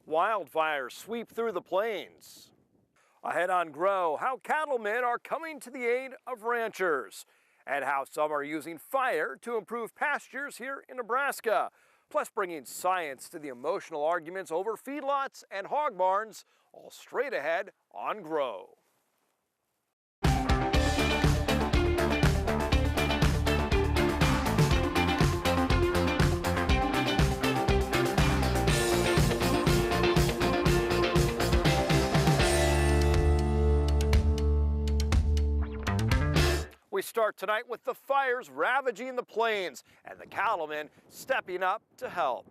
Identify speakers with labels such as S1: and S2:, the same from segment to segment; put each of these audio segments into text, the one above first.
S1: Wildfires sweep through the plains. Ahead on Grow, how cattlemen are coming to the aid of ranchers, and how some are using fire to improve pastures here in Nebraska, plus bringing science to the emotional arguments over feedlots and hog barns, all straight ahead on Grow. We start tonight with the fires ravaging the plains and the cattlemen stepping up to help.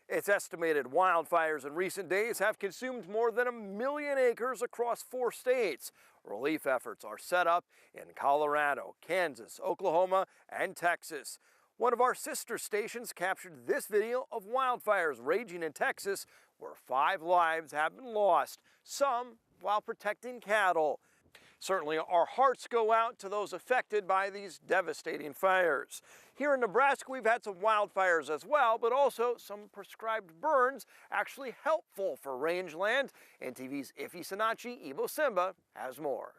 S1: It's estimated wildfires in recent days have consumed more than 1 million acres across 4 states. Relief efforts are set up in Colorado, Kansas, Oklahoma, and Texas. One of our sister stations captured this video of wildfires raging in Texas, where 5 lives have been lost, some while protecting cattle. Certainly, our hearts go out to those affected by these devastating fires. Here in Nebraska, we've had some wildfires as well, but also some prescribed burns actually helpful for rangeland. NTV's Ife Sinachi Ibo Simba has more.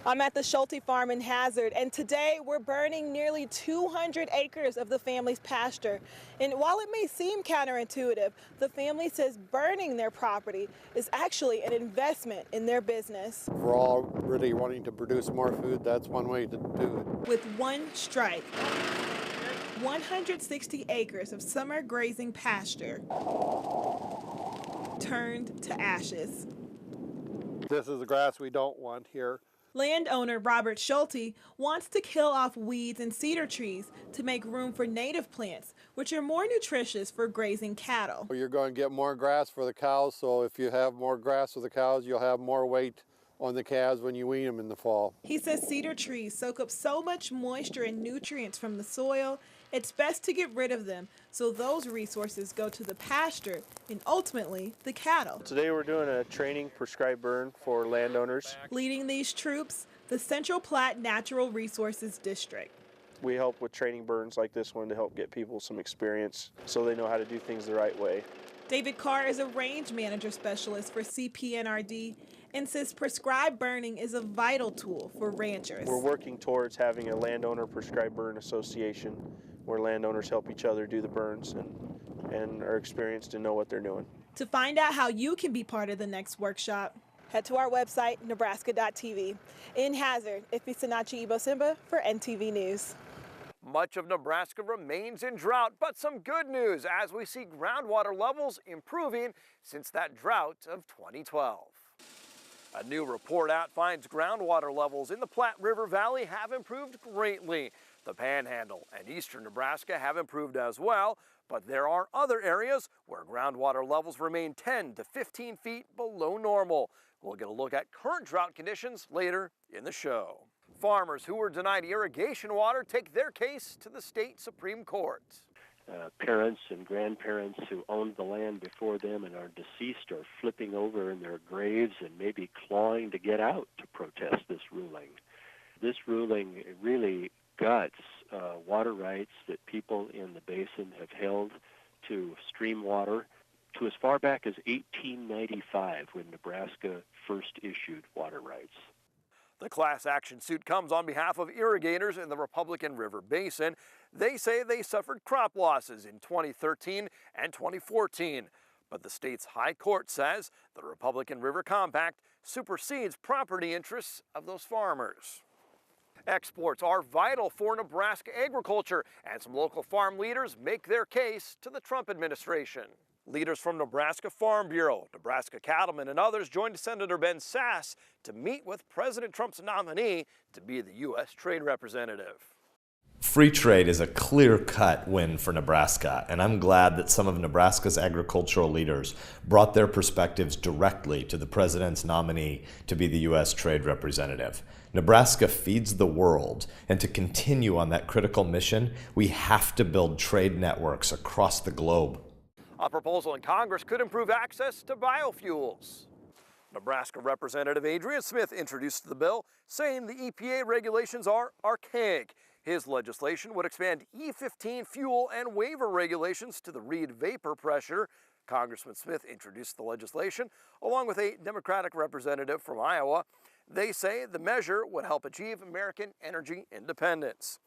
S2: I'm at the Schulte Farm in Hazard, and today we're burning nearly 200 acres of the family's pasture. And while it may seem counterintuitive, the family says burning their property is actually an investment in their business.
S3: We're all really wanting to produce more food. That's one way to do it.
S2: With one strike, 160 acres of summer grazing pasture turned to ashes.
S3: This is the grass we don't want here.
S2: Landowner Robert Schulte wants to kill off weeds and cedar trees to make room for native plants, which are more nutritious for grazing cattle.
S3: You're going to get more grass for the cows, so if you have more grass for the cows, you'll have more weight on the calves when you wean them in the fall.
S2: He says cedar trees soak up so much moisture and nutrients from the soil, it's best to get rid of them so those resources go to the pasture and ultimately the cattle.
S4: Today we're doing a training prescribed burn for landowners.
S2: Leading these troops, the Central Platte Natural Resources District.
S4: We help with training burns like this one to help get people some experience so they know how to do things the right way.
S2: David Carr is a range manager specialist for CPNRD and says prescribed burning is a vital tool for ranchers.
S4: We're working towards having a landowner prescribed burn association where landowners help each other do the burns and are experienced and know what they're doing.
S2: To find out how you can be part of the next workshop, head to our website, nebraska.tv. In Hazard, Ife Sinachi Ibo Simba for NTV News.
S1: Much of Nebraska remains in drought, but some good news as we see groundwater levels improving since that drought of 2012. A new report out finds groundwater levels in the Platte River Valley have improved greatly. The Panhandle and eastern Nebraska have improved as well, but there are other areas where groundwater levels remain 10 to 15 feet below normal. We'll get a look at current drought conditions later in the show. Farmers who were denied irrigation water take their case to the state Supreme Court.
S5: Parents and grandparents who owned the land before them and are deceased are flipping over in their graves and maybe clawing to get out to protest this ruling. This ruling really guts water rights that people in the basin have held to stream water to as far back as 1895 when Nebraska first issued water rights.
S1: The class action suit comes on behalf of irrigators in the Republican River Basin. They say they suffered crop losses in 2013 and 2014. But the state's high court says the Republican River Compact supersedes property interests of those farmers. Exports are vital for Nebraska agriculture, and some local farm leaders make their case to the Trump administration. Leaders from Nebraska Farm Bureau, Nebraska Cattlemen, and others joined Senator Ben Sasse to meet with President Trump's nominee to be the U.S. Trade Representative.
S6: Free trade is a clear-cut win for Nebraska, and I'm glad that some of Nebraska's agricultural leaders brought their perspectives directly to the president's nominee to be the U.S. Trade Representative. Nebraska feeds the world, and to continue on that critical mission, we have to build trade networks across the globe.
S1: A proposal in Congress could improve access to biofuels. Nebraska Representative Adrian Smith introduced the bill, saying the EPA regulations are archaic. His legislation would expand E15 fuel and waiver regulations to the Reed vapor pressure. Congressman Smith introduced the legislation along with a Democratic representative from Iowa. They say the measure would help achieve American energy independence.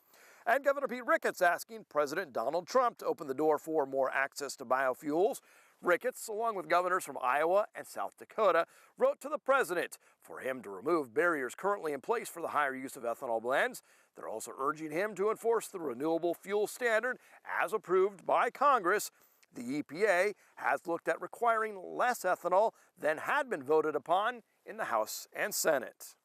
S1: And Governor Pete Ricketts asking President Donald Trump to open the door for more access to biofuels. Ricketts, along with governors from Iowa and South Dakota, wrote to the president for him to remove barriers currently in place for the higher use of ethanol blends. They're also urging him to enforce the renewable fuel standard as approved by Congress. The EPA has looked at requiring less ethanol than had been voted upon in the House and Senate.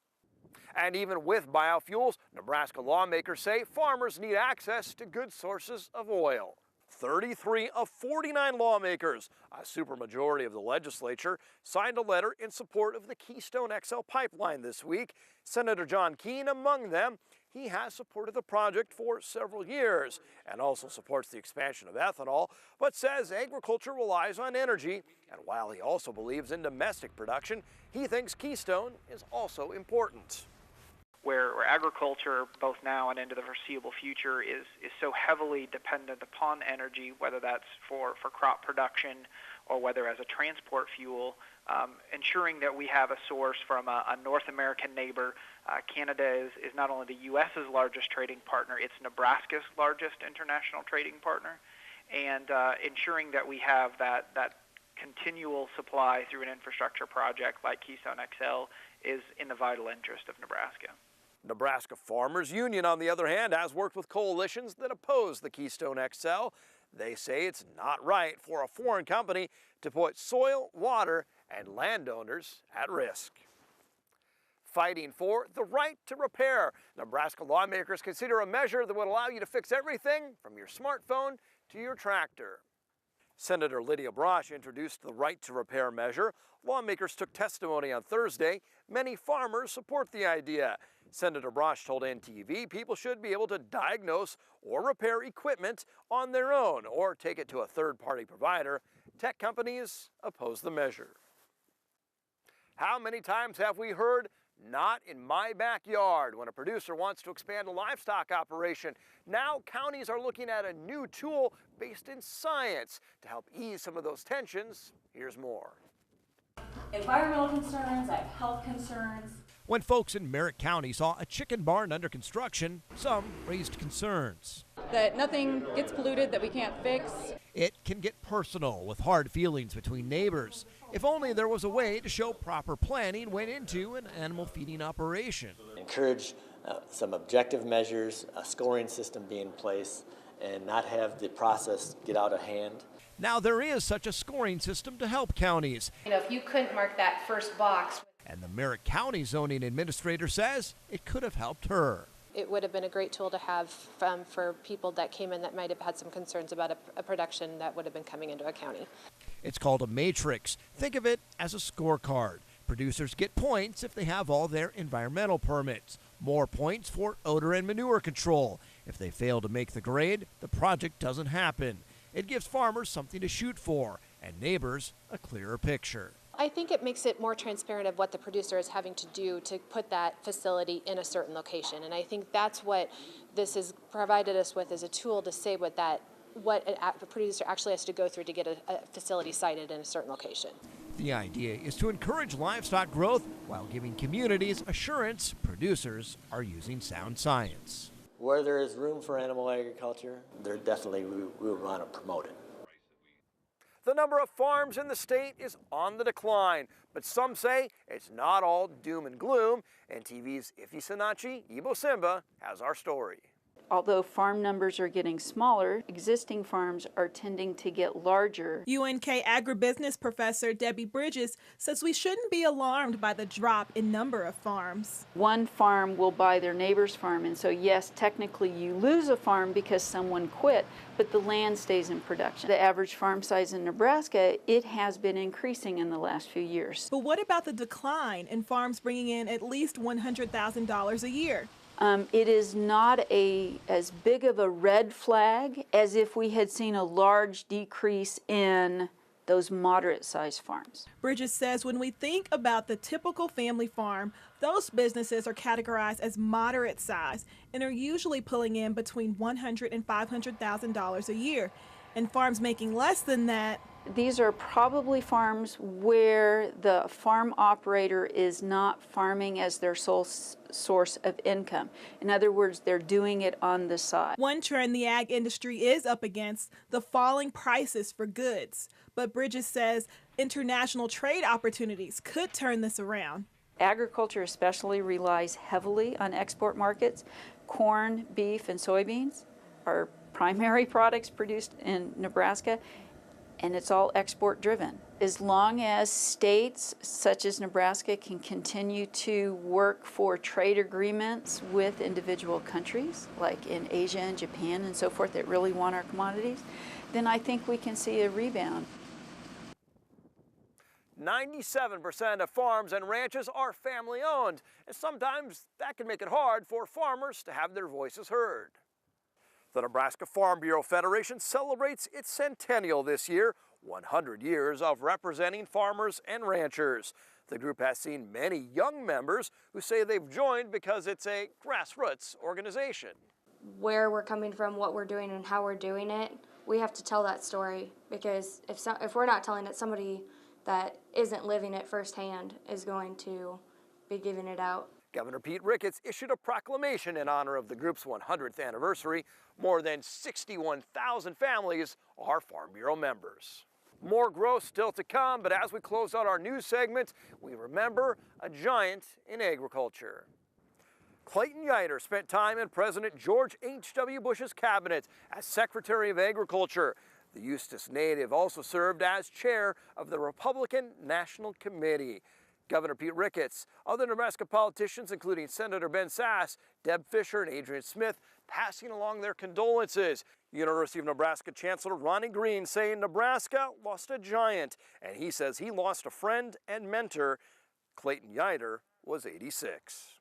S1: And even with biofuels, Nebraska lawmakers say farmers need access to good sources of oil. 33 of 49 lawmakers, a supermajority of the legislature, signed a letter in support of the Keystone XL pipeline this week. Senator John Keane among them. He has supported the project for several years and also supports the expansion of ethanol, but says agriculture relies on energy. And while he also believes in domestic production, he thinks Keystone is also important.
S7: Where agriculture, both now and into the foreseeable future, is so heavily dependent upon energy, whether that's for crop production or whether as a transport fuel, ensuring that we have a source from a North American neighbor. Canada is not only the U.S.'s largest trading partner, it's Nebraska's largest international trading partner, and ensuring that we have that continual supply through an infrastructure project like Keystone XL is in the vital interest of Nebraska.
S1: Nebraska Farmers Union, on the other hand, has worked with coalitions that oppose the Keystone XL. They say it's not right for a foreign company to put soil, water, and landowners at risk. Fighting for the right to repair. Nebraska lawmakers consider a measure that would allow you to fix everything from your smartphone to your tractor. Senator Lydia Brosh introduced the right to repair measure. Lawmakers took testimony on Thursday. Many farmers support the idea. Senator Brosh told NTV people should be able to diagnose or repair equipment on their own or take it to a third-party provider. Tech companies oppose the measure. How many times have we heard, "Not in my backyard," when a producer wants to expand a livestock operation? Now counties are looking at a new tool based in science to help ease some of those tensions. Here's more.
S8: Environmental concerns, I have health concerns.
S1: When folks in Merritt County saw a chicken barn under construction, some raised concerns.
S8: That nothing gets polluted that we can't fix.
S1: It can get personal with hard feelings between neighbors. If only there was a way to show proper planning went into an animal feeding operation.
S9: Encourage some objective measures, a scoring system be in place, and not have the process get out of hand.
S1: Now there is such a scoring system to help counties.
S10: If you couldn't mark that first box.
S1: And the Merritt County zoning administrator says it could have helped her.
S10: It would have been a great tool to have for people that came in that might have had some concerns about a production that would have been coming into a county.
S1: It's called a matrix. Think of it as a scorecard. Producers get points if they have all their environmental permits. More points for odor and manure control. If they fail to make the grade, the project doesn't happen. It gives farmers something to shoot for and neighbors a clearer picture.
S10: I think it makes it more transparent of what the producer is having to do to put that facility in a certain location. And I think that's what this has provided us with, as a tool to say what a producer actually has to go through to get a facility sited in a certain location.
S1: The idea is to encourage livestock growth while giving communities assurance producers are using sound science.
S9: Where there is room for animal agriculture, there definitely we would want to promote it.
S1: The number of farms in the state is on the decline, but some say it's not all doom and gloom. NTV's Ife Sinachi Ibo Simba has our story.
S11: Although farm numbers are getting smaller, existing farms are tending to get larger.
S2: UNK agribusiness professor Debbie Bridges says we shouldn't be alarmed by the drop in number of farms.
S11: One farm will buy their neighbor's farm, and so yes, technically you lose a farm because someone quit, but the land stays in production. The average farm size in Nebraska, it has been increasing in the last few years.
S2: But what about the decline in farms bringing in at least $100,000 a year?
S11: It is not as big of a red flag as if we had seen a large decrease in those moderate-sized farms.
S2: Bridges says when we think about the typical family farm, those businesses are categorized as moderate size and are usually pulling in between $100,000 and $500,000 a year. And farms making less than that,
S11: These are probably farms where the farm operator is not farming as their sole source of income. In other words, they're doing it on the side.
S2: One trend the ag industry is up against, the falling prices for goods. But Bridges says international trade opportunities could turn this around.
S11: Agriculture especially relies heavily on export markets. Corn, beef, and soybeans are primary products produced in Nebraska, and it's all export driven. As long as states such as Nebraska can continue to work for trade agreements with individual countries, like in Asia and Japan and so forth, that really want our commodities, then I think we can see a rebound.
S1: 97% of farms and ranches are family owned, and sometimes that can make it hard for farmers to have their voices heard. The Nebraska Farm Bureau Federation celebrates its centennial this year, 100 years of representing farmers and ranchers. The group has seen many young members who say they've joined because it's a grassroots organization.
S12: Where we're coming from, what we're doing, and how we're doing it, we have to tell that story, because if we're not telling it, somebody that isn't living it firsthand is going to be giving it out.
S1: Governor Pete Ricketts issued a proclamation in honor of the group's 100th anniversary. More than 61,000 families are Farm Bureau members. More growth still to come, but as we close out our news segment, we remember a giant in agriculture. Clayton Yiter spent time in President George H.W. Bush's cabinet as Secretary of Agriculture. The Eustis native also served as chair of the Republican National Committee. Governor Pete Ricketts, other Nebraska politicians, including Senator Ben Sasse, Deb Fischer, and Adrian Smith, passing along their condolences. University of Nebraska Chancellor Ronnie Green saying Nebraska lost a giant, and he says he lost a friend and mentor. Clayton Yiter was 86.